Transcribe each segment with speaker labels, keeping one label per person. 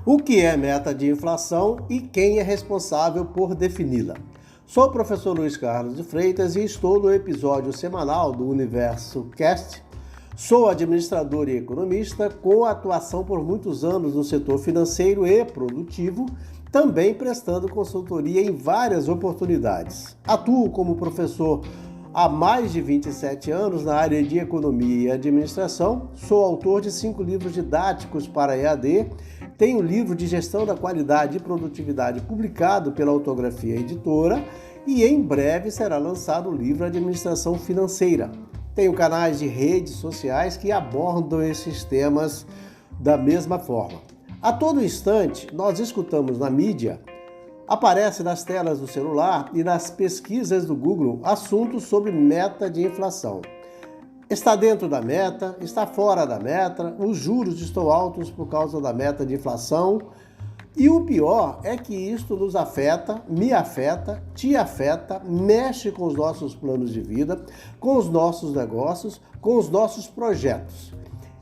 Speaker 1: O que é meta de inflação e quem é responsável por defini-la? Sou o professor Luiz Carlos de Freitas e estou no episódio semanal do Universo Cast. Sou administrador e economista com atuação por muitos anos no setor financeiro e produtivo, também prestando consultoria em várias oportunidades. Atuo como professor há mais de 27 anos na área de economia e administração, sou autor de 5 livros didáticos para EAD, tenho livro de gestão da qualidade e produtividade publicado pela Autografia Editora e em breve será lançado o livro Administração Financeira. Tenho canais de redes sociais que abordam esses temas da mesma forma. A todo instante, nós escutamos na mídia, aparece nas telas do celular e nas pesquisas do Google assuntos sobre meta de inflação. Está dentro da meta, está fora da meta, os juros estão altos por causa da meta de inflação. E o pior é que isto nos afeta, me afeta, te afeta, mexe com os nossos planos de vida, com os nossos negócios, com os nossos projetos.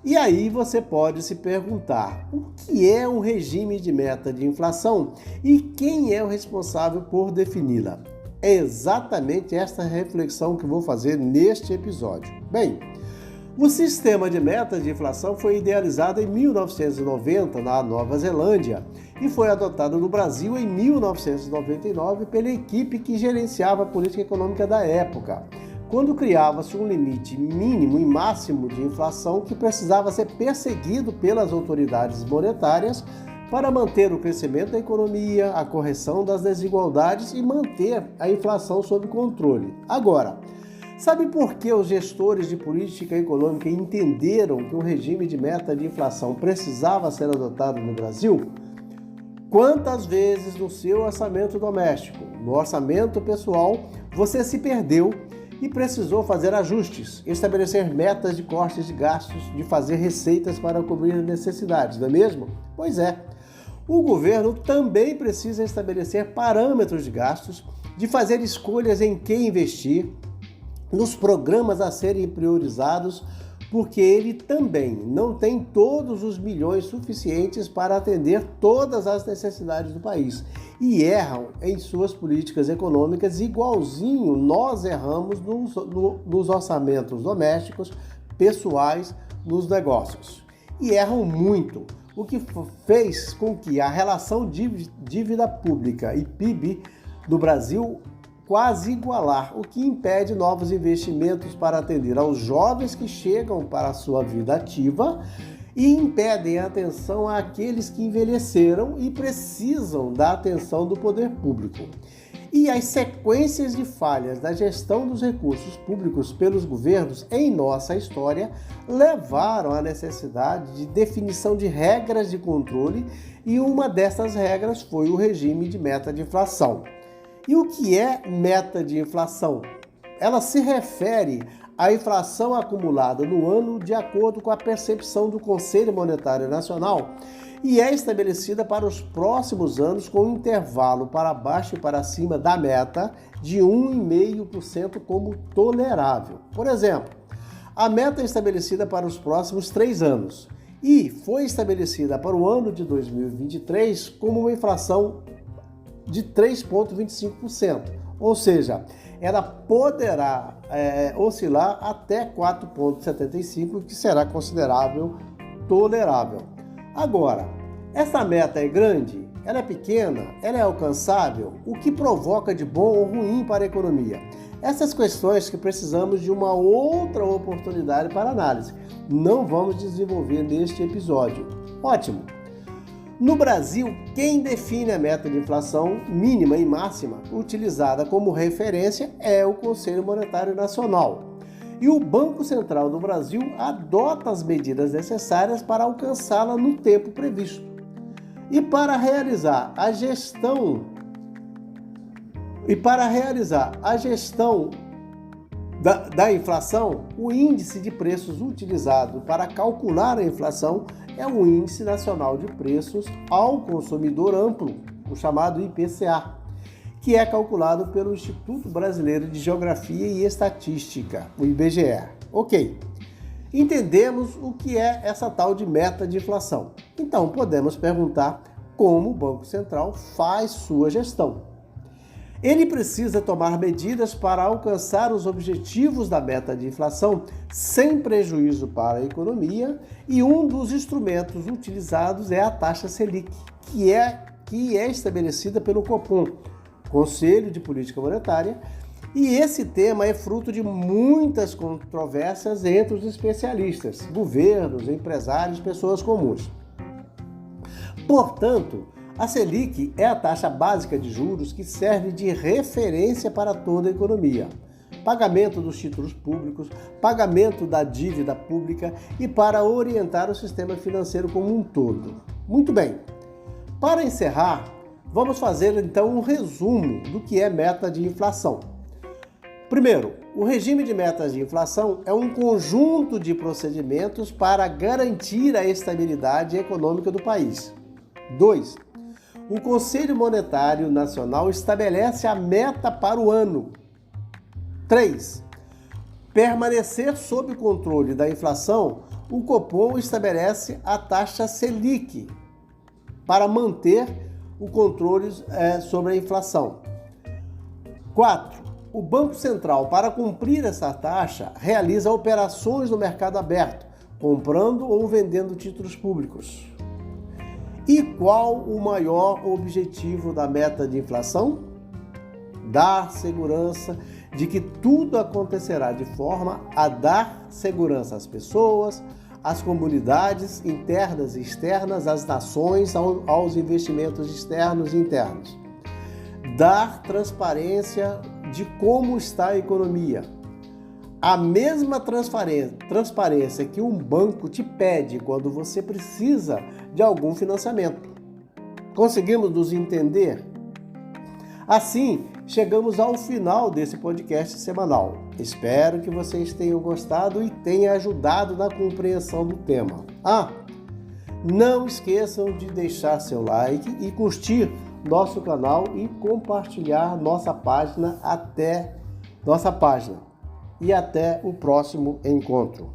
Speaker 1: E aí você pode se perguntar, o que é um regime de meta de inflação e quem é o responsável por defini-la? É exatamente esta reflexão que vou fazer neste episódio. Bem, o sistema de metas de inflação foi idealizado em 1990 na Nova Zelândia e foi adotado no Brasil em 1999 pela equipe que gerenciava a política econômica da época, quando criava-se um limite mínimo e máximo de inflação que precisava ser perseguido pelas autoridades monetárias para manter o crescimento da economia, a correção das desigualdades e manter a inflação sob controle. Agora, sabe por que os gestores de política econômica entenderam que um regime de meta de inflação precisava ser adotado no Brasil? Quantas vezes no seu orçamento doméstico, no orçamento pessoal, você se perdeu e precisou fazer ajustes, estabelecer metas de cortes de gastos, de fazer receitas para cobrir necessidades, não é mesmo? Pois é. O governo também precisa estabelecer parâmetros de gastos, de fazer escolhas em que investir, nos programas a serem priorizados, porque ele também não tem todos os milhões suficientes para atender todas as necessidades do país e erram em suas políticas econômicas igualzinho nós erramos nos orçamentos domésticos, pessoais, nos negócios. E erram muito, o que fez com que a relação dívida pública e PIB do Brasil quase igualar, o que impede novos investimentos para atender aos jovens que chegam para a sua vida ativa e impedem a atenção àqueles que envelheceram e precisam da atenção do poder público. E as sequências de falhas da gestão dos recursos públicos pelos governos em nossa história levaram à necessidade de definição de regras de controle e uma dessas regras foi o regime de meta de inflação. E o que é meta de inflação? Ela se refere à inflação acumulada no ano de acordo com a percepção do Conselho Monetário Nacional e é estabelecida para os próximos anos com um intervalo para baixo e para cima da meta de 1,5% como tolerável. Por exemplo, a meta é estabelecida para os próximos 3 anos e foi estabelecida para o ano de 2023 como uma inflação de 3,25%, ou seja, ela poderá oscilar até 4,75%, que será considerável tolerável. Agora, essa meta é grande? Ela é pequena? Ela é alcançável? O que provoca de bom ou ruim para a economia? Essas questões que precisamos de uma outra oportunidade para análise. Não vamos desenvolver neste episódio. Ótimo! No Brasil, quem define a meta de inflação mínima e máxima utilizada como referência é o Conselho Monetário Nacional. E o Banco Central do Brasil adota as medidas necessárias para alcançá-la no tempo previsto. E para realizar a gestão da inflação, o índice de preços utilizado para calcular a inflação é o Índice Nacional de Preços ao Consumidor Amplo, o chamado IPCA, que é calculado pelo Instituto Brasileiro de Geografia e Estatística, o IBGE. Ok, entendemos o que é essa tal de meta de inflação. Então, podemos perguntar como o Banco Central faz sua gestão. Ele precisa tomar medidas para alcançar os objetivos da meta de inflação sem prejuízo para a economia, e um dos instrumentos utilizados é a taxa Selic, que é estabelecida pelo Copom, Conselho de Política Monetária, e esse tema é fruto de muitas controvérsias entre os especialistas, governos, empresários, pessoas comuns. Portanto, a Selic é a taxa básica de juros que serve de referência para toda a economia. Pagamento dos títulos públicos, pagamento da dívida pública e para orientar o sistema financeiro como um todo. Muito bem. Para encerrar, vamos fazer então um resumo do que é meta de inflação. Primeiro, o regime de metas de inflação é um conjunto de procedimentos para garantir a estabilidade econômica do país. 2. O Conselho Monetário Nacional estabelece a meta para o ano. 3. Permanecer sob controle da inflação, o Copom estabelece a taxa Selic para manter o controle sobre a inflação. 4. O Banco Central, para cumprir essa taxa, realiza operações no mercado aberto, comprando ou vendendo títulos públicos. E qual o maior objetivo da meta de inflação? Dar segurança de que tudo acontecerá de forma a dar segurança às pessoas, às comunidades internas e externas, às nações, aos investimentos externos e internos. Dar transparência de como está a economia. A mesma transparência que um banco te pede quando você precisa de algum financiamento. Conseguimos nos entender? Assim, chegamos ao final desse podcast semanal. Espero que vocês tenham gostado e tenha ajudado na compreensão do tema. Não esqueçam de deixar seu like e curtir nosso canal e compartilhar nossa página. E até o próximo encontro.